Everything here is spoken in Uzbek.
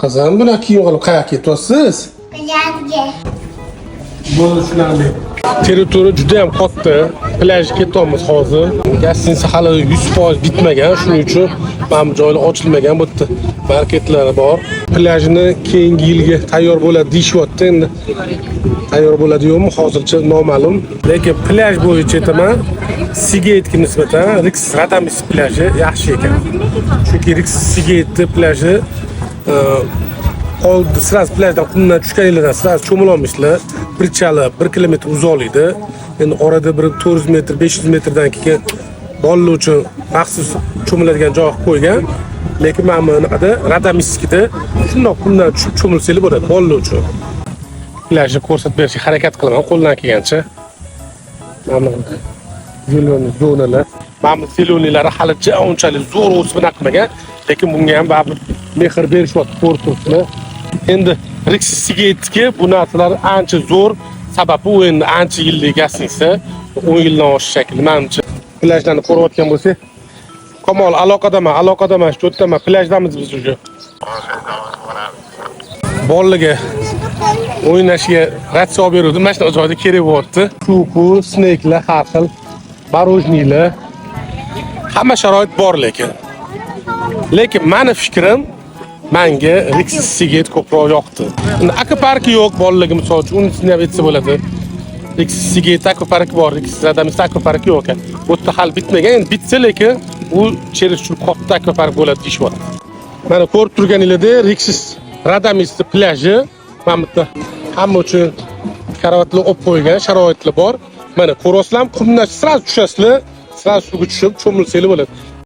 Qizim, buni kiyim olib qayerga ketyapsiz? Plyajga. Bo'ldi, tushunarli. Territoriya juda ham katta. Plyajga ketyapmiz hozir. Gostinitsa hali 100% bitmagan, shuning uchun mana bu joylar ochilmagan, bu yerda marketlari bor. Plyajni keyingi yilga tayyor bo'ladi deyishyapti. Endi tayyor bo'ladi yo'qmi, hozircha noma'lum. Lekin plyaj bo'yicha aytaman, Sigetga nisbatan Rix Radamis plyaji yaxshi ekan. Chunki Rix Siget plyaji oldi sirasi plyajdan qumdan tushganinglardan sirasi cho'mila olmaysizlar. Birchali 1 kilometr uzoqlikda. Endi orada bir 400 metr, 500 metrdan keyin bolalar uchun maxsus cho'miladigan joy qo'ygan. Lekin mana bu yerda Radamiskida shundoq qumdan tushib cho'milsanglar bo'ladi bolalar uchun. Plajni ko'rsatib berishga harakat qilaman qo'ldan kelgancha. Mana bu zeleniy zonalar. Mana bu zeleniylari hali unchalik zo'r o'sib qilmagan, lekin bunga ham baribir mehr berishyapti, ko'rib turibsizlar. Endi Rix Sigetga bu narsalar ancha zo'r, sababi u endi ancha yillik gostinitsa, 10 yildan oshiq shakli. Menimcha plyajlarni ko'rayotgan bo'lsak, Kamol aloqadaman, shu yerdaman, plyajamiz biz уже. Bolalarga o'ynashga ratsiya olib beruvdim. Mana shu joyda kerak bo'lyapti. Suku, snake'lar, har xil barojnilar. Hamma sharoit bor lekin meni fikrim menga Rix Siget ko'proq yoqdi. Endi akvaparki yo'q bolalarga, misol uchun unisini ham aytsa bo'ladi. Rix Siget akvaparki bor, Rix Radamis akvaparki yo'q ekan. Bu yerda hali bitmagan, endi bitsa lekin u cherishchi katta akvapark bo'ladi deyapti. Mana ko'rib turganingizda Rix Radamis plyaji mana bu yerda hamma uchun karavotlar olib qo'ygan, sharoitlar bor. Mana ko'rasizlar, qumdan sirasi tushasizlar, sirasi suvga tushib cho'milsanglar bo'ladi.